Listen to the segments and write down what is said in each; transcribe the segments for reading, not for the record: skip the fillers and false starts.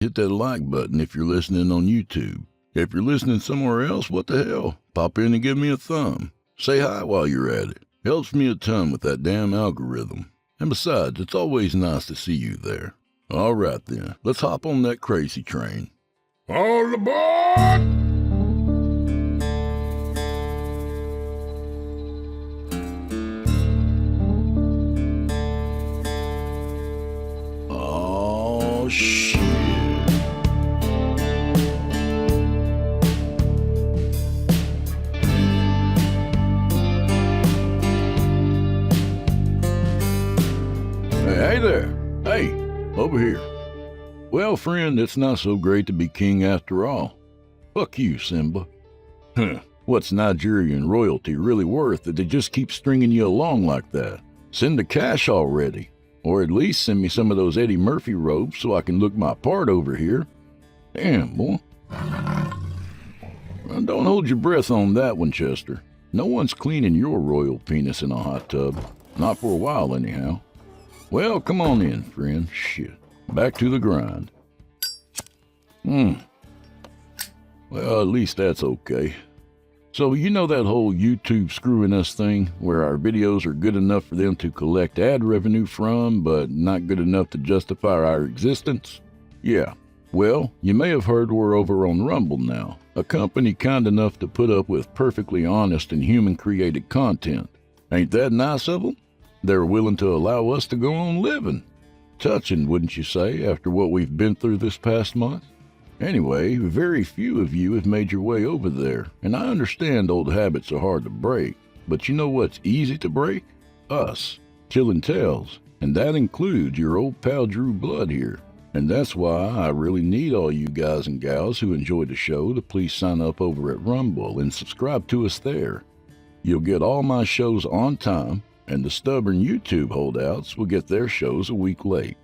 Hit that like button if you're listening on YouTube. If you're listening somewhere else, what the hell? Pop in and give me a thumb. Say hi while you're at it. Helps me a ton with that damn algorithm. And besides, it's always nice to see you there. All right then, let's hop on that crazy train. All aboard! Oh, shit. Hey there. Hey, over here. Well, friend, it's not so great to be king after all. Fuck you, Simba. What's Nigerian royalty really worth that they just keep stringing you along like that? Send the cash already. Or at least send me some of those Eddie Murphy robes so I can look my part over here. Damn, boy. Well, don't hold your breath on that one, Chester. No one's cleaning your royal penis in a hot tub. Not for a while, anyhow. Well, come on in, friend. Shit. Back to the grind. Well, at least that's okay. So, you know that whole YouTube screwing us thing, where our videos are good enough for them to collect ad revenue from, but not good enough to justify our existence? Yeah. Well, you may have heard we're over on Rumble now, a company kind enough to put up with perfectly honest and human-created content. Ain't that nice of them? They're willing to allow us to go on living. Touching, wouldn't you say, after what we've been through this past month? Anyway, very few of you have made your way over there, and I understand old habits are hard to break, but you know what's easy to break? Us, Chillin' Tales, and that includes your old pal Drew Blood here. And that's why I really need all you guys and gals who enjoy the show to please sign up over at Rumble and subscribe to us there. You'll get all my shows on time, and the stubborn YouTube holdouts will get their shows a week late.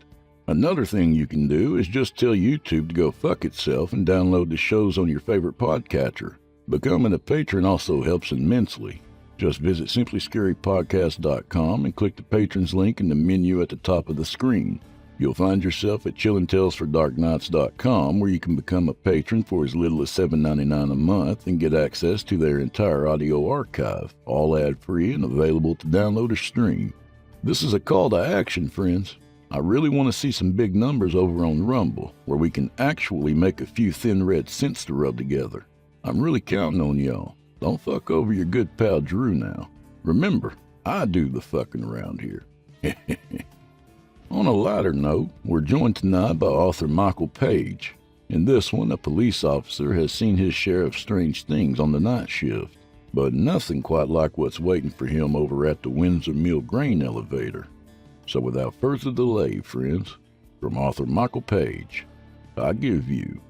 Another thing you can do is just tell YouTube to go fuck itself and download the shows on your favorite podcatcher. Becoming a patron also helps immensely. Just visit simplyscarypodcast.com and click the patrons link in the menu at the top of the screen. You'll find yourself at chillintalesfordarknights.com, where you can become a patron for as little as $7.99 a month and get access to their entire audio archive, all ad-free and available to download or stream. This is a call to action, friends. I really want to see some big numbers over on Rumble, where we can actually make a few thin red cents to rub together. I'm really counting on y'all. Don't fuck over your good pal Drew now. Remember, I do the fucking around here. On a lighter note, we're joined tonight by author Michael Page. In this one, a police officer has seen his share of strange things on the night shift, but nothing quite like what's waiting for him over at the Windsor Mill grain elevator. So without further delay, friends, from author Michael Page, I give you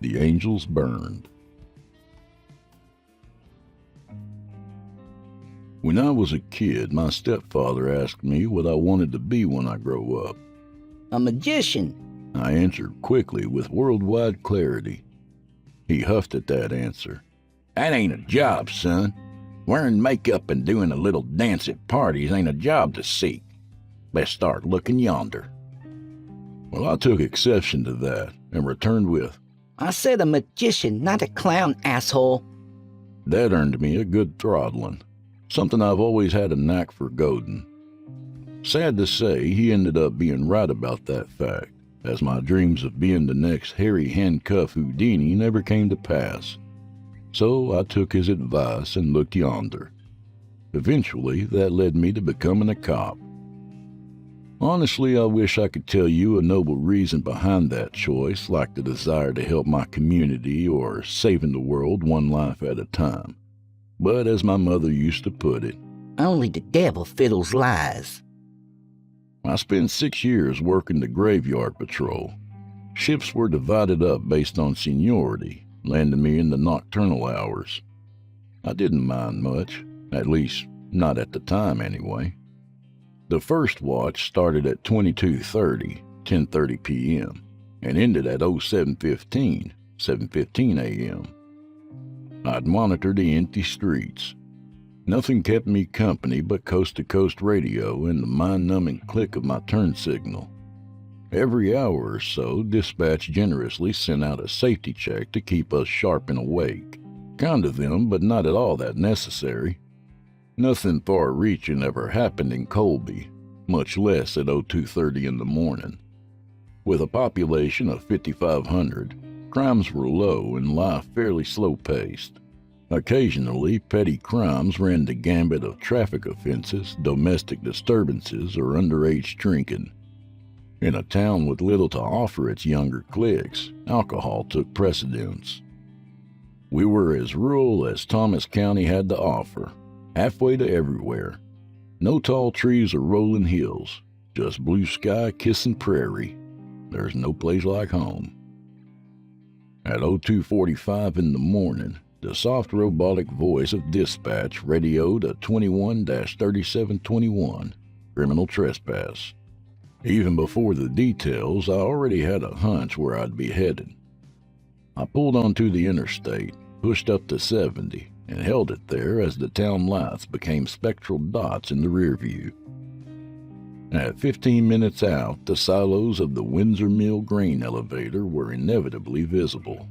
The Angels Burned. When I was a kid, my stepfather asked me what I wanted to be when I grow up. A magician. I answered quickly with worldwide clarity. He huffed at that answer. That ain't a job, son. Wearing makeup and doing a little dance at parties ain't a job to seek. Best start looking yonder. Well, I took exception to that and returned with, I said a magician, not a clown, asshole. That earned me a good throttling, something I've always had a knack for goading. Sad to say, he ended up being right about that fact, as my dreams of being the next hairy handcuff Houdini never came to pass. So I took his advice and looked yonder. Eventually, that led me to becoming a cop. Honestly, I wish I could tell you a noble reason behind that choice, like the desire to help my community or saving the world one life at a time. But as my mother used to put it, only the devil fiddles lies. I spent 6 years working the graveyard patrol. Shifts were divided up based on seniority, landing me in the nocturnal hours. I didn't mind much, at least not at the time anyway. The first watch started at 22:30, 10:30 p.m., and ended at 07:15, 7:15 a.m. I'd monitor the empty streets. Nothing kept me company but coast-to-coast radio and the mind-numbing click of my turn signal. Every hour or so, dispatch generously sent out a safety check to keep us sharp and awake. Kind of them, but not at all that necessary. Nothing far-reaching ever happened in Colby, much less at 02:30 in the morning. With a population of 5,500, crimes were low and life fairly slow-paced. Occasionally, petty crimes ran the gambit of traffic offenses, domestic disturbances, or underage drinking. In a town with little to offer its younger cliques, alcohol took precedence. We were as rural as Thomas County had to offer, halfway to everywhere. No tall trees or rolling hills, just blue sky kissing prairie. There's no place like home. At 02:45 in the morning, the soft robotic voice of dispatch radioed a 21-3721, criminal trespass. Even before the details, I already had a hunch where I'd be headed. I pulled onto the interstate, pushed up to 70, and held it there as the town lights became spectral dots in the rear view. At 15 minutes out, the silos of the Windsor Mill grain elevator were inevitably visible.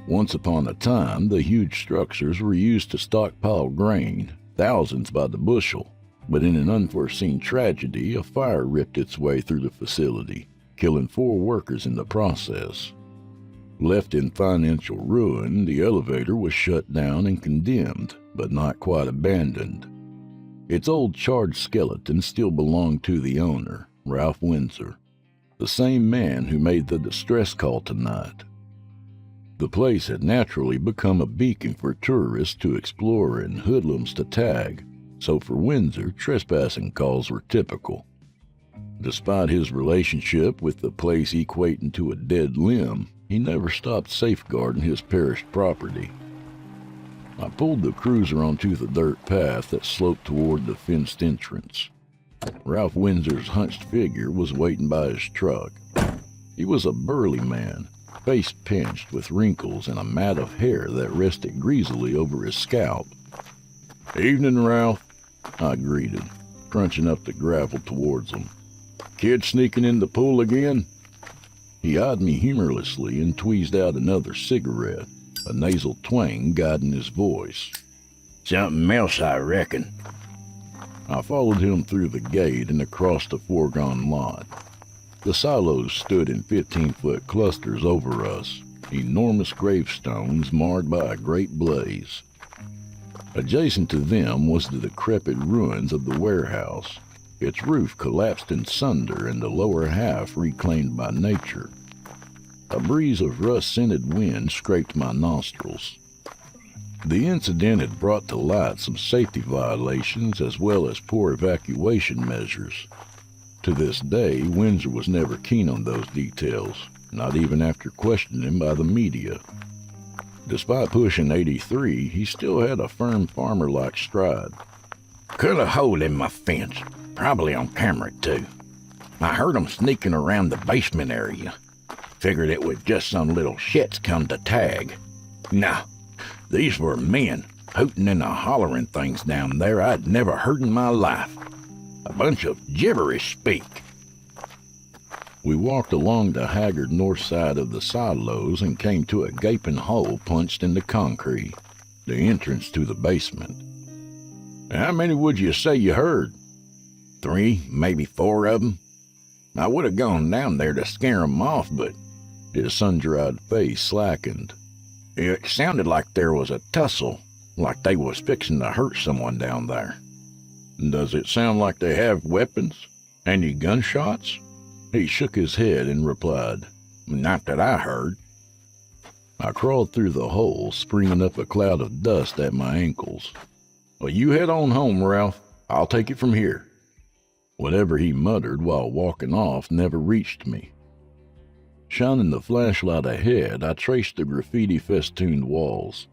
Once upon a time, the huge structures were used to stockpile grain, thousands by the bushel, but in an unforeseen tragedy, a fire ripped its way through the facility, killing 4 workers in the process. Left in financial ruin, the elevator was shut down and condemned, but not quite abandoned. Its old charred skeleton still belonged to the owner, Ralph Windsor, the same man who made the distress call tonight. The place had naturally become a beacon for tourists to explore and hoodlums to tag, so for Windsor, trespassing calls were typical. Despite his relationship with the place equating to a dead limb, he never stopped safeguarding his perished property. I pulled the cruiser onto the dirt path that sloped toward the fenced entrance. Ralph Windsor's hunched figure was waiting by his truck. He was a burly man, face pinched with wrinkles and a mat of hair that rested greasily over his scalp. "Evening, Ralph," I greeted, crunching up the gravel towards him. "Kid sneaking in the pool again?" He eyed me humorlessly and tweezed out another cigarette, a nasal twang guiding his voice. "Something else, I reckon." I followed him through the gate and across the foregone lot. The silos stood in 15-foot clusters over us, enormous gravestones marred by a great blaze. Adjacent to them was the decrepit ruins of the warehouse, its roof collapsed in sunder and the lower half reclaimed by nature. A breeze of rust-scented wind scraped my nostrils. The incident had brought to light some safety violations as well as poor evacuation measures. To this day, Windsor was never keen on those details, not even after questioning by the media. Despite pushing 83, he still had a firm farmer-like stride. "Cut a hole in my fence, probably on camera too. I heard 'em sneaking around the basement area. Figured it was just some little shits come to tag. Nah, these were men, hooting and hollering things down there I'd never heard in my life. A bunch of gibberish speak." We walked along the haggard north side of the silos and came to a gaping hole punched in the concrete, the entrance to the basement. "How many would you say you heard?" "3, maybe 4 of them. I would have gone down there to scare 'em off, but..." His sun-dried face slackened. "It sounded like there was a tussle, like they was fixing to hurt someone down there." "Does it sound like they have weapons? Any gunshots?" He shook his head and replied, "Not that I heard." I crawled through the hole, springing up a cloud of dust at my ankles. "Well, you head on home, Ralph. I'll take it from here." Whatever he muttered while walking off never reached me. Shining the flashlight ahead, I traced the graffiti-festooned walls.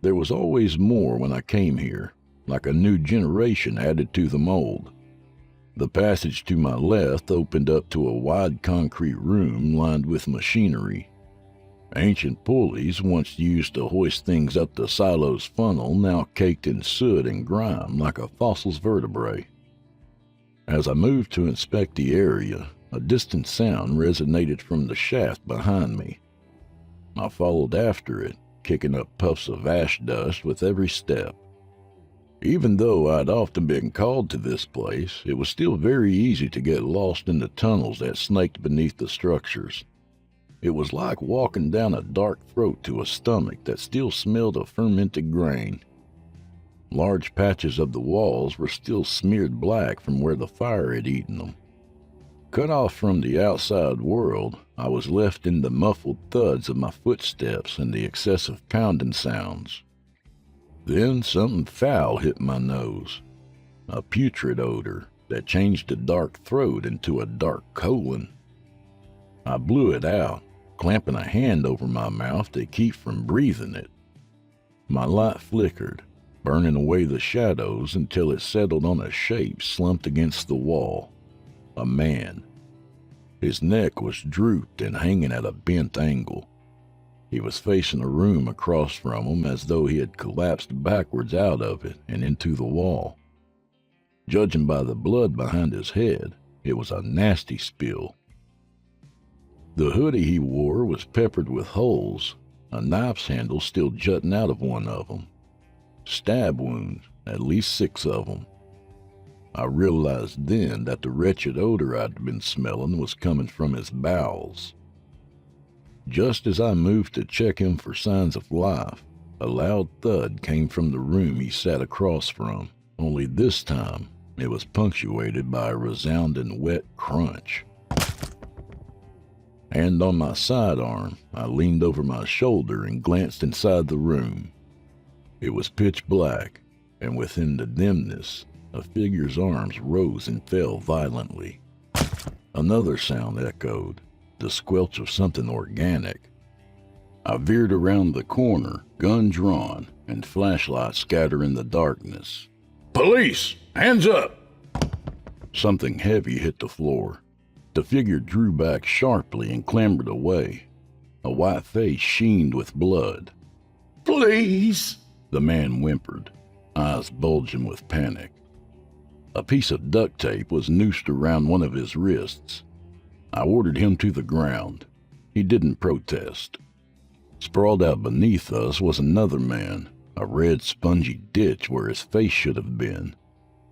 There was always more when I came here, like a new generation added to the mold. The passage to my left opened up to a wide concrete room lined with machinery. Ancient pulleys, once used to hoist things up the silo's funnel, now caked in soot and grime like a fossil's vertebrae. As I moved to inspect the area, A distant sound resonated from the shaft behind me. I followed after it, kicking up puffs of ash dust with every step. Even though I'd often been called to this place, it was still very easy to get lost in the tunnels that snaked beneath the structures. It was like walking down a dark throat to a stomach that still smelled of fermented grain. Large patches of the walls were still smeared black from where the fire had eaten them. Cut off from the outside world, I was left in the muffled thuds of my footsteps and the excessive pounding sounds. Then something foul hit my nose, a putrid odor that changed a dark throat into a dark colon. I blew it out, clamping a hand over my mouth to keep from breathing it. My light flickered, burning away the shadows until it settled on a shape slumped against the wall. A man. His neck was drooped and hanging at a bent angle. He was facing a room across from him as though he had collapsed backwards out of it and into the wall. Judging by the blood behind his head, it was a nasty spill. The hoodie he wore was peppered with holes, a knife's handle still jutting out of one of them. Stab wounds, at least 6 of them. I realized then that the wretched odor I'd been smelling was coming from his bowels. Just as I moved to check him for signs of life, a loud thud came from the room he sat across from, only this time it was punctuated by a resounding wet crunch. Hand on my sidearm, I leaned over my shoulder and glanced inside the room. It was pitch black, and within the dimness, a figure's arms rose and fell violently. Another sound echoed, the squelch of something organic. I veered around the corner, gun drawn, and flashlight scatter in the darkness. "Police! Hands up!" Something heavy hit the floor. The figure drew back sharply and clambered away. A white face sheened with blood. "Please!" the man whimpered, eyes bulging with panic. A piece of duct tape was noosed around one of his wrists. I ordered him to the ground. He didn't protest. Sprawled out beneath us was another man, a red spongy ditch where his face should have been.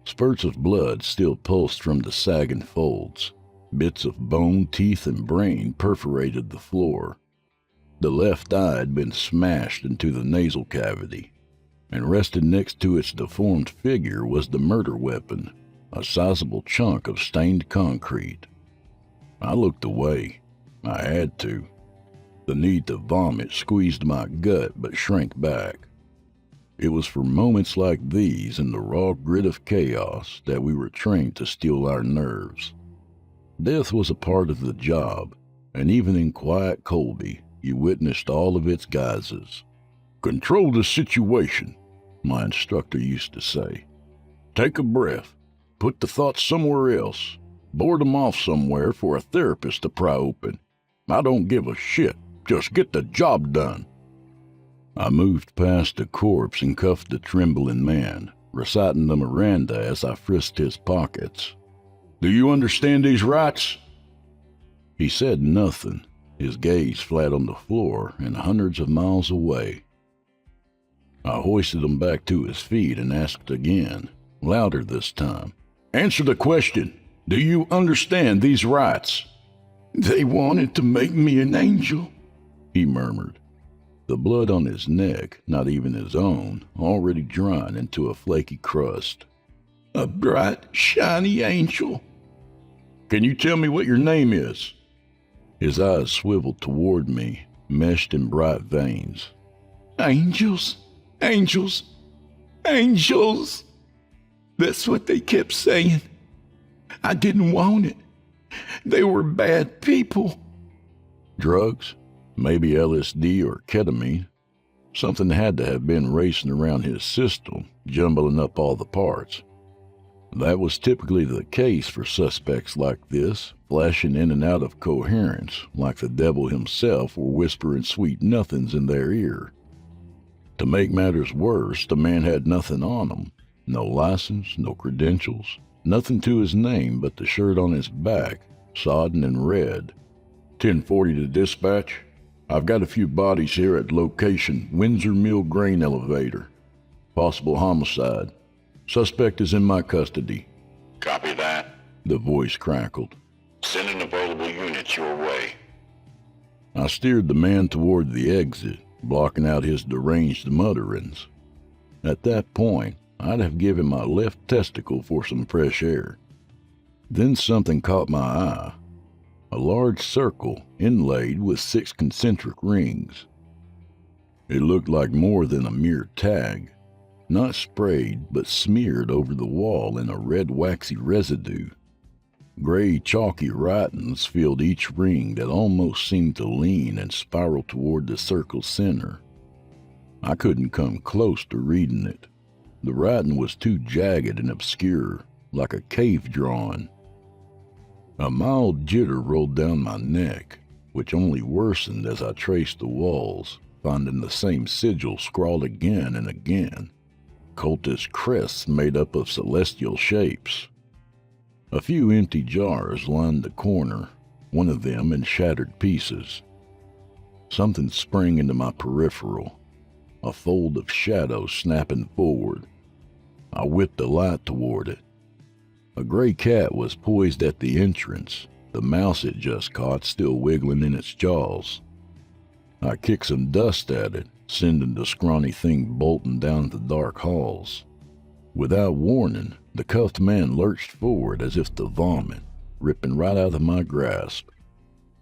Spurts of blood still pulsed from the sagging folds. Bits of bone, teeth, and brain perforated the floor. The left eye had been smashed into the nasal cavity, and rested next to its deformed figure was the murder weapon, a sizable chunk of stained concrete. I looked away. I had to. The need to vomit squeezed my gut but shrank back. It was for moments like these in the raw grit of chaos that we were trained to steel our nerves. Death was a part of the job, and even in quiet Colby, you witnessed all of its guises. "Control the situation," my instructor used to say. "Take a breath. Put the thoughts somewhere else. Board them off somewhere for a therapist to pry open. I don't give a shit. Just get the job done." I moved past the corpse and cuffed the trembling man, reciting the Miranda as I frisked his pockets. "Do you understand these rights?" He said nothing, his gaze flat on the floor and hundreds of miles away. I hoisted him back to his feet and asked again, louder this time. "Answer the question. Do you understand these rights?" "They wanted to make me an angel," he murmured. The blood on his neck, not even his own, already drying into a flaky crust. "A bright, shiny angel." "Can you tell me what your name is?" His eyes swiveled toward me, meshed in bright veins. "Angels, angels, angels." That's what they kept saying. I didn't want it. They were bad people. Drugs? Maybe LSD or ketamine. Something had to have been racing around his system, jumbling up all the parts. That was typically the case for suspects like this, flashing in and out of coherence, like the devil himself were whispering sweet nothings in their ear. To make matters worse, the man had nothing on him. No license, no credentials, nothing to his name but the shirt on his back, sodden and red. 1040 to dispatch. I've got a few bodies here at location Windsor Mill Grain Elevator. Possible homicide. Suspect is in my custody. Copy that. The voice crackled. Sending available units your way. I steered the man toward the exit, blocking out his deranged mutterings. At that point, I'd have given my left testicle for some fresh air. Then something caught my eye. A large circle inlaid with 6 concentric rings. It looked like more than a mere tag, not sprayed but smeared over the wall in a red waxy residue. Gray chalky writings filled each ring that almost seemed to lean and spiral toward the circle's center. I couldn't come close to reading it. The writing was too jagged and obscure, like a cave drawing. A mild jitter rolled down my neck, which only worsened as I traced the walls, finding the same sigil scrawled again and again. Cultist crests made up of celestial shapes. A few empty jars lined the corner, one of them in shattered pieces. Something sprang into my peripheral, a fold of shadow snapping forward. I whipped the light toward it. A gray cat was poised at the entrance, the mouse it just caught still wiggling in its jaws. I kicked some dust at it, sending the scrawny thing bolting down the dark halls. Without warning, the cuffed man lurched forward as if to vomit, ripping right out of my grasp.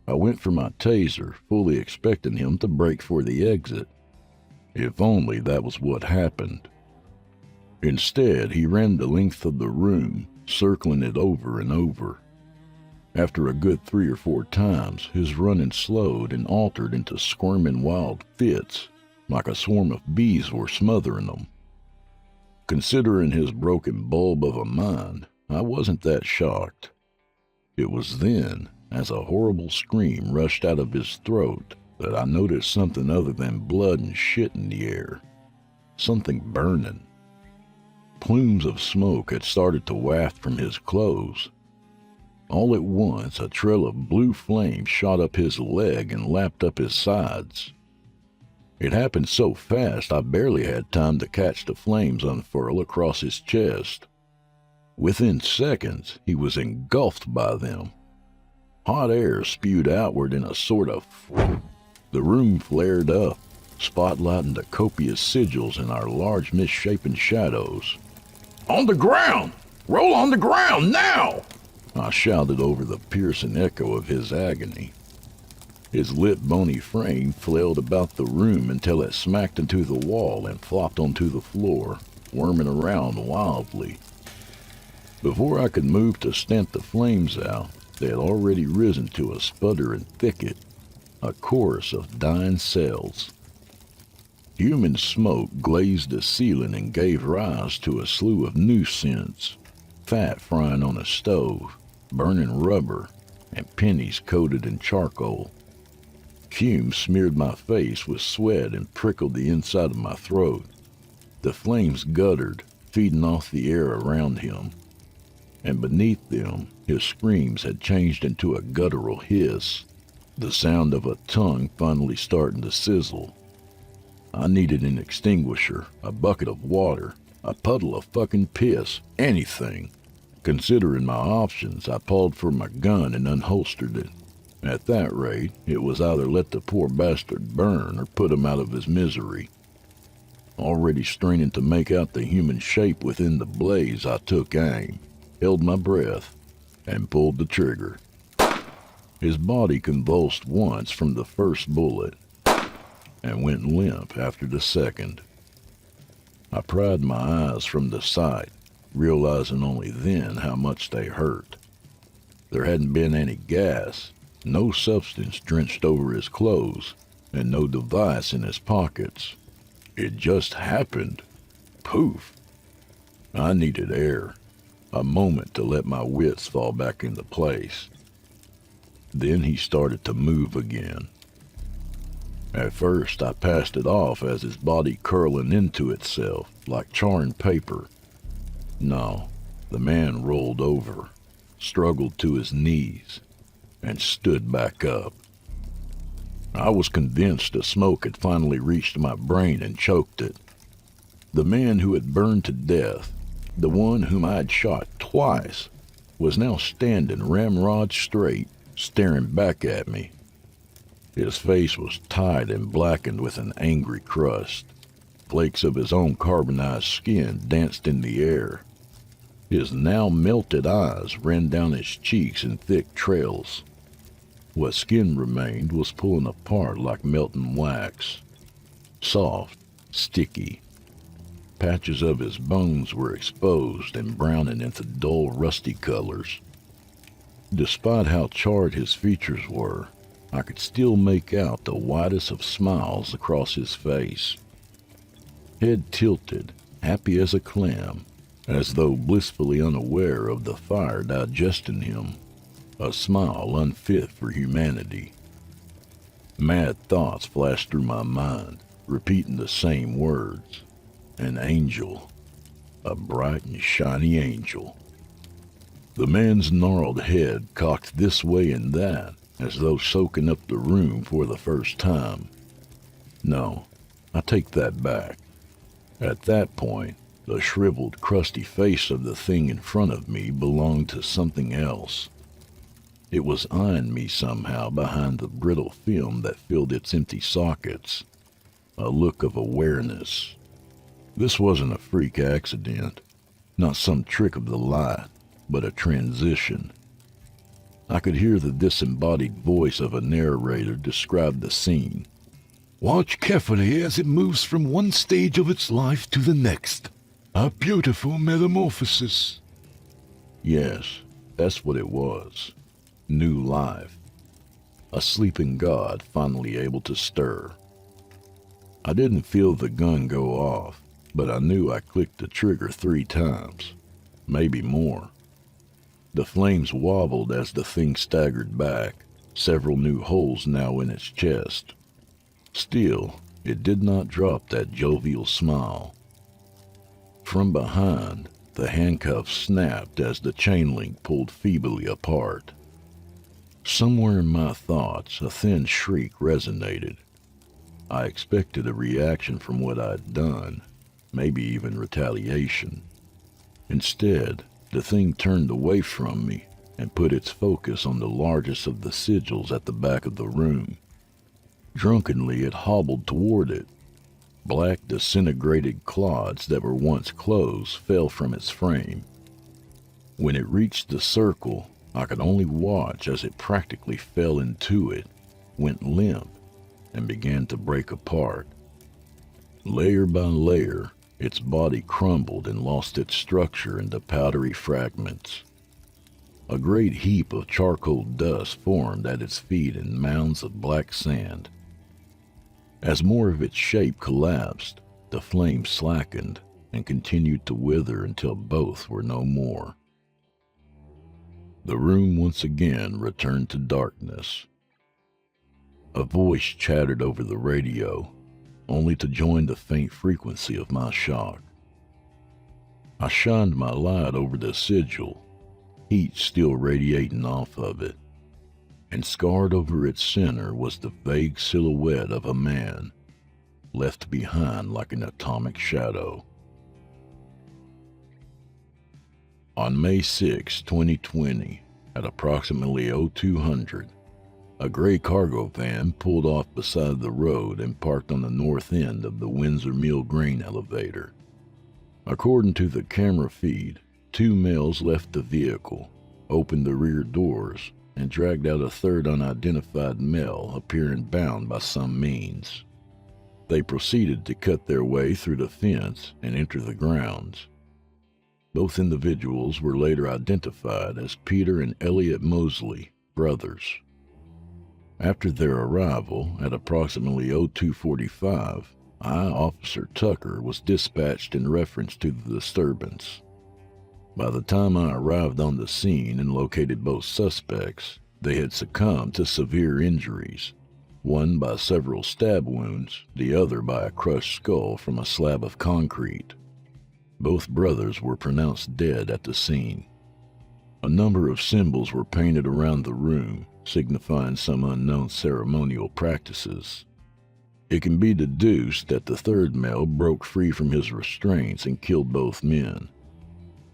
I went for my taser, fully expecting him to break for the exit. If only that was what happened. Instead, he ran the length of the room, circling it over and over. After a good 3 or 4 times, his running slowed and altered into squirming wild fits, like a swarm of bees were smothering them. Considering his broken bulb of a mind, I wasn't that shocked. It was then, as a horrible scream rushed out of his throat, that I noticed something other than blood and shit in the air. Something burning. Plumes of smoke had started to waft from his clothes. All at once, a trail of blue flame shot up his leg and lapped up his sides. It happened so fast I barely had time to catch the flames unfurl across his chest. Within seconds, he was engulfed by them. Hot air spewed outward in a sort of The room flared up, spotlighting the copious sigils in our large misshapen shadows. "On the ground! Roll on the ground, now!" I shouted over the piercing echo of his agony. His lit bony frame flailed about the room until it smacked into the wall and flopped onto the floor, worming around wildly. Before I could move to stamp the flames out, they had already risen to a sputtering thicket, a chorus of dying cells. Human smoke glazed the ceiling and gave rise to a slew of new scents, fat frying on a stove, burning rubber, and pennies coated in charcoal. Fumes smeared my face with sweat and prickled the inside of my throat. The flames guttered, feeding off the air around him. And beneath them, his screams had changed into a guttural hiss, the sound of a tongue finally starting to sizzle. I needed an extinguisher, a bucket of water, a puddle of fucking piss, anything. Considering my options, I paused for my gun and unholstered it. At that rate, it was either let the poor bastard burn or put him out of his misery. Already straining to make out the human shape within the blaze, I took aim, held my breath, and pulled the trigger. His body convulsed once from the first bullet, and went limp after the second. I pried my eyes from the sight, realizing only then how much they hurt. There hadn't been any gas, no substance drenched over his clothes, and no device in his pockets. It just happened. Poof. I needed air, a moment to let my wits fall back into place. Then he started to move again. At first, I passed it off as his body curling into itself like charring paper. No, the man rolled over, struggled to his knees, and stood back up. I was convinced the smoke had finally reached my brain and choked it. The man who had burned to death, the one whom I had shot twice, was now standing ramrod straight, staring back at me. His face was tight and blackened with an angry crust. Flakes of his own carbonized skin danced in the air. His now melted eyes ran down his cheeks in thick trails. What skin remained was pulling apart like melting wax. Soft, sticky. Patches of his bones were exposed and browning into dull, rusty colors. Despite how charred his features were, I could still make out the widest of smiles across his face. Head tilted, happy as a clam, as though blissfully unaware of the fire digesting him. A smile unfit for humanity. Mad thoughts flashed through my mind, repeating the same words. An angel. A bright and shiny angel. The man's gnarled head cocked this way and that, as though soaking up the room for the first time. No, I take that back. At that point, the shriveled, crusty face of the thing in front of me belonged to something else. It was eyeing me somehow behind the brittle film that filled its empty sockets. A look of awareness. This wasn't a freak accident, not some trick of the light, but a transition. I could hear the disembodied voice of a narrator describe the scene. Watch carefully as it moves from one stage of its life to the next. A beautiful metamorphosis. Yes, that's what it was. New life. A sleeping god finally able to stir. I didn't feel the gun go off, but I knew I clicked the trigger 3 times, maybe more. The flames wobbled as the thing staggered back, several new holes now in its chest. Still, it did not drop that jovial smile. From behind, the handcuffs snapped as the chain link pulled feebly apart. Somewhere in my thoughts, a thin shriek resonated. I expected a reaction from what I'd done, maybe even retaliation. Instead, the thing turned away from me and put its focus on the largest of the sigils at the back of the room. Drunkenly, it hobbled toward it. Black, disintegrated clods that were once closed fell from its frame. When it reached the circle, I could only watch as it practically fell into it, went limp, and began to break apart. Layer by layer, its body crumbled and lost its structure into powdery fragments. A great heap of charcoal dust formed at its feet in mounds of black sand. As more of its shape collapsed, the flame slackened and continued to wither until both were no more. The room once again returned to darkness. A voice chattered over the radio, only to join the faint frequency of my shock. I shined my light over the sigil, heat still radiating off of it, and scarred over its center was the vague silhouette of a man, left behind like an atomic shadow. On May 6, 2020, at approximately 0200, a gray cargo van pulled off beside the road and parked on the north end of the Windsor Mill grain elevator. According to the camera feed, 2 males left the vehicle, opened the rear doors, and dragged out a third unidentified male appearing bound by some means. They proceeded to cut their way through the fence and enter the grounds. Both individuals were later identified as Peter and Elliot Mosley, brothers. After their arrival at approximately 0245, Officer Tucker was dispatched in reference to the disturbance. By the time I arrived on the scene and located both suspects, they had succumbed to severe injuries, one by several stab wounds, the other by a crushed skull from a slab of concrete. Both brothers were pronounced dead at the scene. A number of symbols were painted around the room, signifying some unknown ceremonial practices. It can be deduced that the third male broke free from his restraints and killed both men.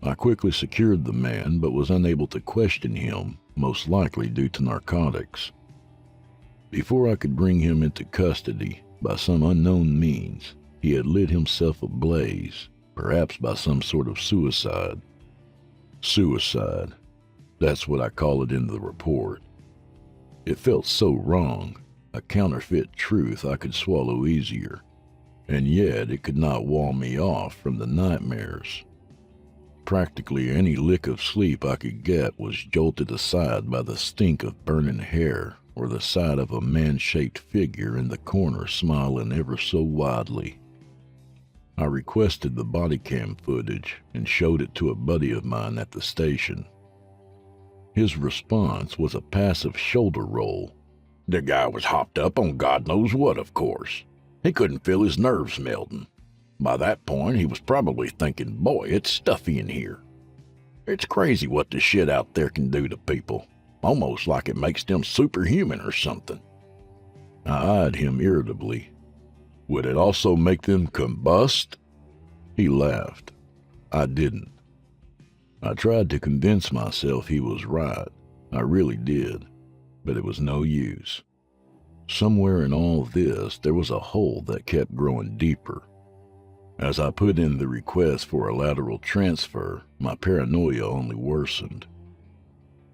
I quickly secured the man, but was unable to question him, most likely due to narcotics. Before I could bring him into custody, by some unknown means, he had lit himself ablaze, perhaps by some sort of suicide. Suicide. That's what I call it in the report. It felt so wrong, a counterfeit truth I could swallow easier, and yet it could not wall me off from the nightmares. Practically any lick of sleep I could get was jolted aside by the stink of burning hair or the sight of a man-shaped figure in the corner smiling ever so widely. I requested the body cam footage and showed it to a buddy of mine at the station. His response was a passive shoulder roll. The guy was hopped up on God knows what, of course. He couldn't feel his nerves melting. By that point, he was probably thinking, boy, it's stuffy in here. It's crazy what the shit out there can do to people. Almost like it makes them superhuman or something. I eyed him irritably. Would it also make them combust? He laughed. I didn't. I tried to convince myself he was right. I really did. But it was no use. Somewhere in all this, there was a hole that kept growing deeper. As I put in the request for a lateral transfer, my paranoia only worsened.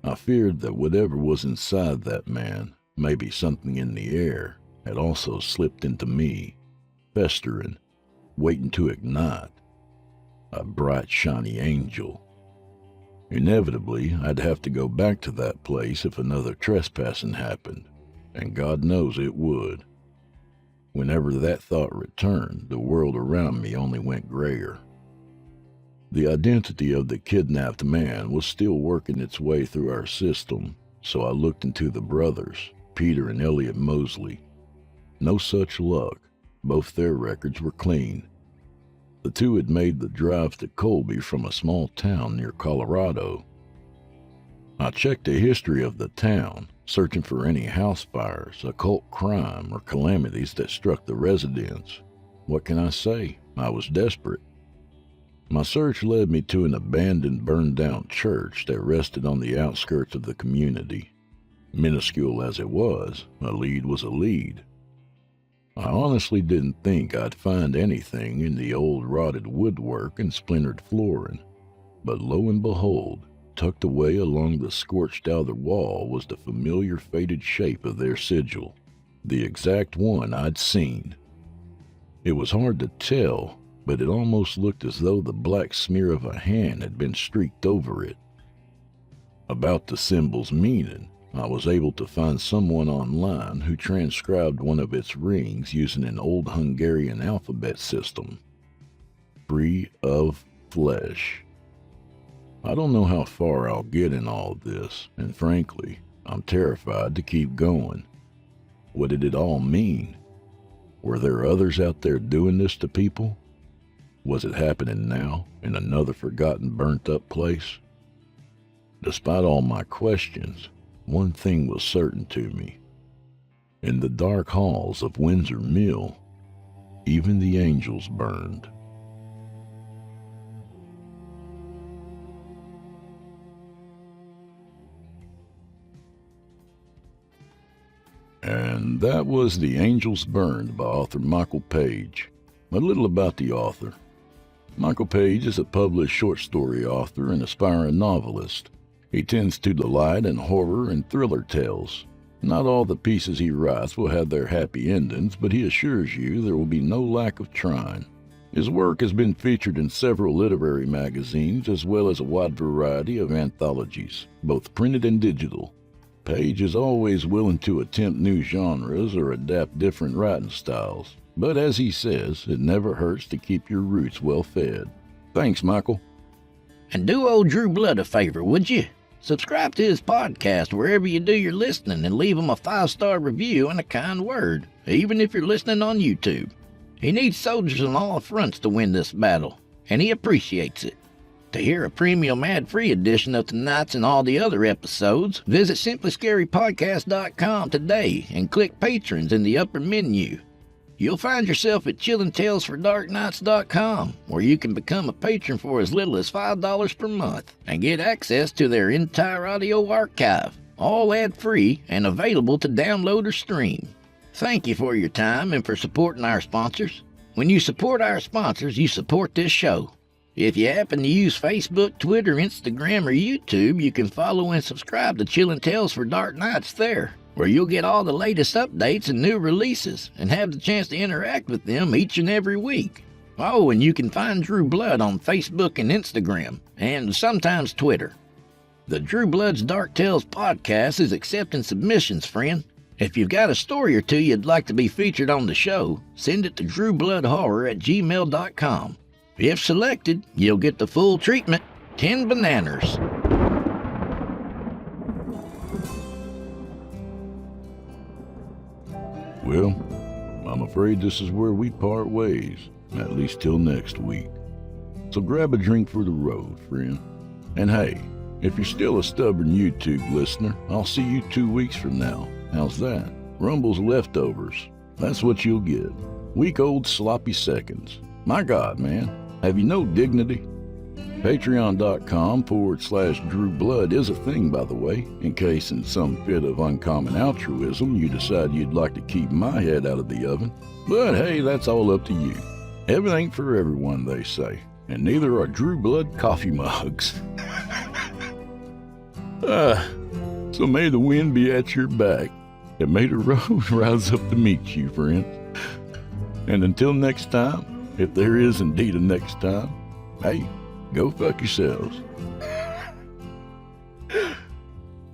I feared that whatever was inside that man, maybe something in the air, had also slipped into me, festering, waiting to ignite. A bright, shiny angel. Inevitably, I'd have to go back to that place if another trespassing happened, and God knows it would. Whenever that thought returned, the world around me only went grayer. The identity of the kidnapped man was still working its way through our system, so I looked into the brothers, Peter and Elliot Mosley. No such luck. Both their records were clean. The two had made the drive to Colby from a small town near Colorado. I checked the history of the town, searching for any house fires, occult crime, or calamities that struck the residents. What can I say? I was desperate. My search led me to an abandoned, burned-down church that rested on the outskirts of the community. Minuscule as it was, a lead was a lead. I honestly didn't think I'd find anything in the old rotted woodwork and splintered flooring, but lo and behold, tucked away along the scorched outer wall was the familiar faded shape of their sigil, the exact one I'd seen. It was hard to tell, but it almost looked as though the black smear of a hand had been streaked over it. About the symbol's meaning, I was able to find someone online who transcribed one of its rings using an old Hungarian alphabet system. Free of flesh. I don't know how far I'll get in all this, and frankly, I'm terrified to keep going. What did it all mean? Were there others out there doing this to people? Was it happening now, in another forgotten, burnt-up place? Despite all my questions, one thing was certain to me. In the dark halls of Windsor Mill, even the angels burned. And that was The Angels Burned by author Michael Page. A little about the author. Michael Page is a published short story author and aspiring novelist. He tends to delight in horror and thriller tales. Not all the pieces he writes will have their happy endings, but he assures you there will be no lack of trying. His work has been featured in several literary magazines as well as a wide variety of anthologies, both printed and digital. Page is always willing to attempt new genres or adapt different writing styles, but as he says, it never hurts to keep your roots well fed. Thanks, Michael. And do old Drew Blood a favor, would you? Subscribe to his podcast wherever you do your listening and leave him a 5-star review and a kind word, even if you're listening on YouTube. He needs soldiers on all fronts to win this battle, and he appreciates it. To hear a premium ad-free edition of tonight's and all the other episodes, visit simplyscarypodcast.com today and click Patrons in the upper menu. You'll find yourself at chillingtalesfordarknights.com, where you can become a patron for as little as $5 per month and get access to their entire audio archive, all ad-free and available to download or stream. Thank you for your time and for supporting our sponsors. When you support our sponsors, you support this show. If you happen to use Facebook, Twitter, Instagram, or YouTube, you can follow and subscribe to Chillin' Tales for Dark Nights there, where you'll get all the latest updates and new releases and have the chance to interact with them each and every week. Oh, and you can find Drew Blood on Facebook and Instagram, and sometimes Twitter. The Drew Blood's Dark Tales podcast is accepting submissions, friend. If you've got a story or two you'd like to be featured on the show, send it to drewbloodhorror@gmail.com. If selected, you'll get the full treatment, 10 bananas. Well, I'm afraid this is where we part ways, at least till next week. So grab a drink for the road, friend. And hey, if you're still a stubborn YouTube listener, I'll see you 2 weeks from now. How's that? Rumble's leftovers. That's what you'll get. Week-old sloppy seconds. My God, man. Have you no dignity? Patreon.com/Drew Blood is a thing, by the way, in case in some fit of uncommon altruism you decide you'd like to keep my head out of the oven. But hey, that's all up to you. Heaven ain't for everyone, they say, and neither are Drew Blood coffee mugs. So may the wind be at your back, and may the road rise up to meet you, friends. And until next time, if there is indeed a next time, hey, go fuck yourselves.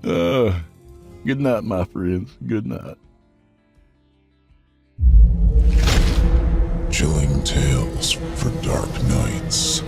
Good night, my friends. Good night. Chilling Tales for Dark Nights.